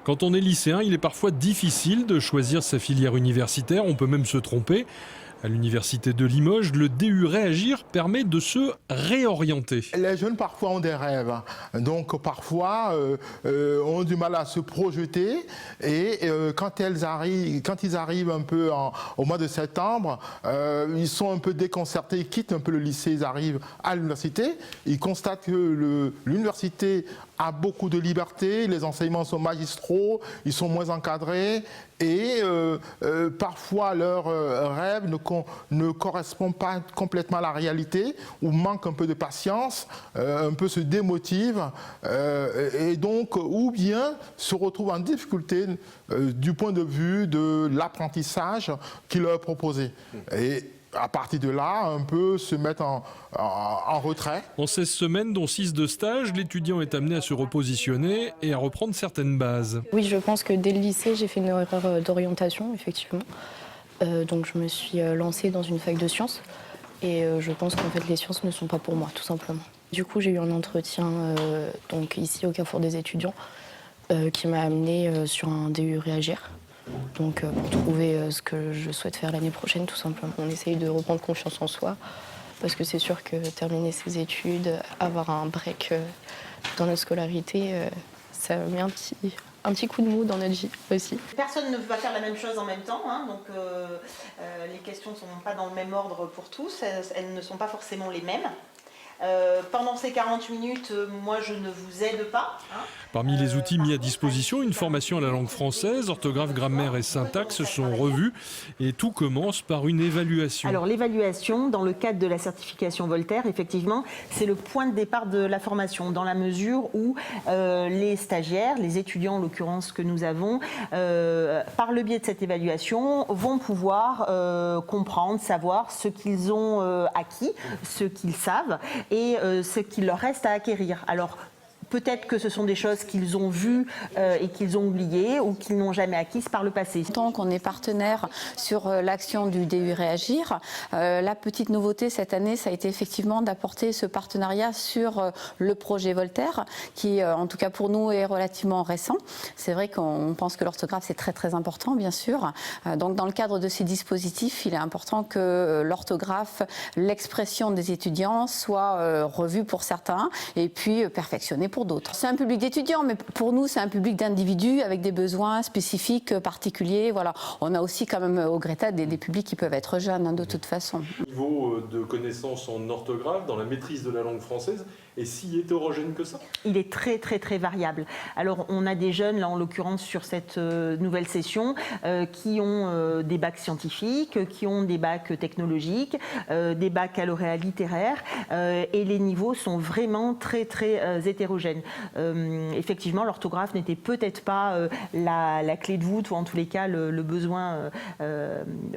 Quand on est lycéen, il est parfois difficile de choisir sa filière universitaire, on peut même se tromper. À l'université de Limoges, le DU Réagir permet de se réorienter. Les jeunes parfois ont des rêves, donc parfois ont du mal à se projeter et quand ils arrivent un peu au mois de septembre, ils sont un peu déconcertés, ils quittent un peu le lycée, ils arrivent à l'université, ils constatent que l'université a beaucoup de liberté, les enseignements sont magistraux, ils sont moins encadrés et parfois leurs rêves ne correspondent pas complètement à la réalité ou manquent un peu de patience, un peu se démotivent et donc ou bien se retrouvent en difficulté du point de vue de l'apprentissage qui leur est proposé. Et à partir de là, un peu se mettre en retrait. En 16 semaines, dont 6 de stage, l'étudiant est amené à se repositionner et à reprendre certaines bases. Oui, je pense que dès le lycée, j'ai fait une erreur d'orientation, effectivement. Donc je me suis lancée dans une fac de sciences et je pense qu'en fait les sciences ne sont pas pour moi, tout simplement. Du coup, j'ai eu un entretien donc ici au Carrefour des étudiants qui m'a amenée sur un DU Réagir. Donc pour trouver ce que je souhaite faire l'année prochaine, tout simplement. On essaye de reprendre confiance en soi parce que c'est sûr que terminer ses études, avoir un break dans notre scolarité, ça met un petit coup de mou dans notre vie aussi. Personne ne va faire la même chose en même temps, hein, donc les questions ne sont pas dans le même ordre pour tous, elles ne sont pas forcément les mêmes. Pendant ces 40 minutes, moi je ne vous aide pas. Hein. Parmi les outils mis à disposition, une formation à la langue française, orthographe, grammaire et syntaxe sont revus et tout commence par une évaluation. Alors l'évaluation, dans le cadre de la certification Voltaire, effectivement, c'est le point de départ de la formation, dans la mesure où les stagiaires, les étudiants en l'occurrence que nous avons, par le biais de cette évaluation, vont pouvoir comprendre, savoir ce qu'ils ont acquis, ce qu'ils savent, et ce qu'il leur reste à acquérir. Alors, peut-être que ce sont des choses qu'ils ont vues et qu'ils ont oubliées ou qu'ils n'ont jamais acquises par le passé. Tant qu'on est partenaire sur l'action du DU Réagir, la petite nouveauté cette année, ça a été effectivement d'apporter ce partenariat sur le projet Voltaire, qui en tout cas pour nous est relativement récent. C'est vrai qu'on pense que l'orthographe c'est très très important bien sûr. Donc dans le cadre de ces dispositifs, il est important que l'orthographe, l'expression des étudiants soit revue pour certains et puis perfectionnée pour d'autres. C'est un public d'étudiants, mais pour nous, c'est un public d'individus avec des besoins spécifiques, particuliers. Voilà. On a aussi quand même au Greta des publics qui peuvent être jeunes, hein, de toute façon. Le niveau de connaissance en orthographe, dans la maîtrise de la langue française, est si hétérogène que ça? Il est très très très variable. Alors on a des jeunes, là en l'occurrence sur cette nouvelle session, qui ont des bacs scientifiques, qui ont des bacs technologiques, des baccalauréats littéraires, et les niveaux sont vraiment très très hétérogènes. Effectivement, l'orthographe n'était peut-être pas la clé de voûte, ou en tous les cas le besoin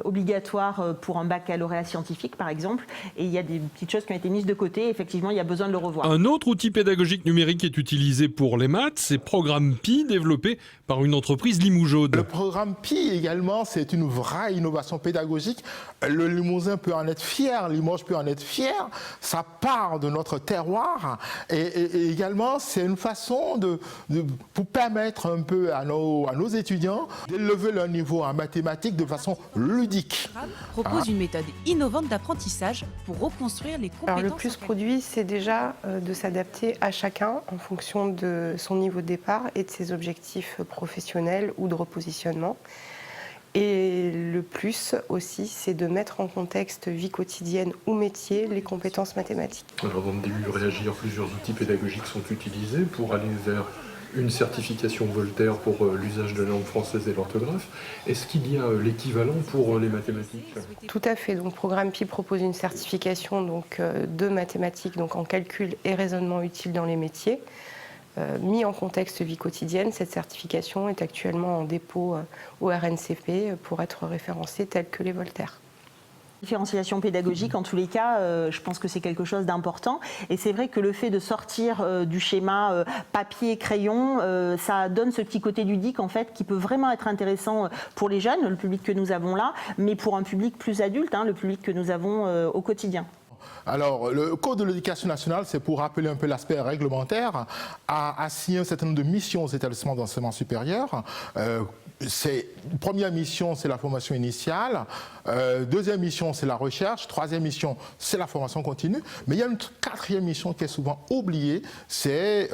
obligatoire pour un baccalauréat scientifique par exemple, et il y a des petites choses qui ont été mises de côté. Effectivement, il y a besoin de le revoir. Un autre outil pédagogique numérique est utilisé pour les maths, c'est Programme Pi, développé par une entreprise limougeaude. Le programme Pi également, c'est une vraie innovation pédagogique. Le Limousin peut en être fier, Limoges peut en être fier. Ça part de notre terroir et également c'est une façon pour permettre un peu à nos étudiants d'élever leur niveau en mathématiques de façon ludique. Propose une méthode innovante d'apprentissage pour reconstruire les compétences. Alors le plus produit, c'est déjà de s'adapter à chacun en fonction de son niveau de départ et de ses objectifs professionnels ou de repositionnement. Et le plus aussi, c'est de mettre en contexte vie quotidienne ou métier les compétences mathématiques. Alors dans le DU Réagir, plusieurs outils pédagogiques sont utilisés pour aller vers une certification Voltaire pour l'usage de la langue française et l'orthographe. Est-ce qu'il y a l'équivalent pour les mathématiques? Tout à fait. Donc, Programme Pi propose une certification de mathématiques donc en calcul et raisonnement utile dans les métiers. Mis en contexte vie quotidienne, cette certification est actuellement en dépôt au RNCP pour être référencée telle que les Voltaires. Différenciation pédagogique, en tous les cas, je pense que c'est quelque chose d'important. Et c'est vrai que le fait de sortir du schéma papier-crayon, ça donne ce petit côté ludique en fait, qui peut vraiment être intéressant pour les jeunes, le public que nous avons là, mais pour un public plus adulte, hein, le public que nous avons au quotidien. Alors, le Code de l'éducation nationale, c'est pour rappeler un peu l'aspect réglementaire, a assigné un certain nombre de missions aux établissements d'enseignement supérieur. Première mission, c'est la formation initiale. Deuxième mission, c'est la recherche. Troisième mission, c'est la formation continue. Mais il y a une quatrième mission qui est souvent oubliée, c'est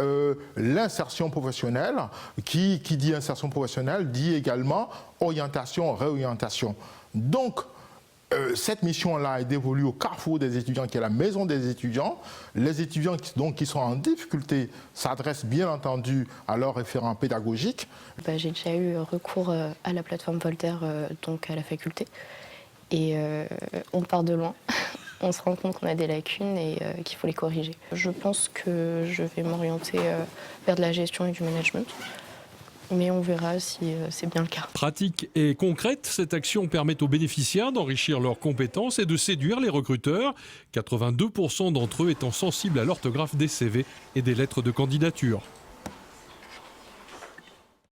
l'insertion professionnelle. Qui dit insertion professionnelle dit également orientation, réorientation. Donc, cette mission-là est dévolue au carrefour des étudiants, qui est la maison des étudiants. Les étudiants qui sont en difficulté s'adressent bien entendu à leur référent pédagogique. J'ai déjà eu recours à la plateforme Voltaire, donc à la faculté. Et on part de loin. On se rend compte qu'on a des lacunes et qu'il faut les corriger. Je pense que je vais m'orienter vers de la gestion et du management. Mais on verra si c'est bien le cas. Pratique et concrète, cette action permet aux bénéficiaires d'enrichir leurs compétences et de séduire les recruteurs, 82% d'entre eux étant sensibles à l'orthographe des CV et des lettres de candidature.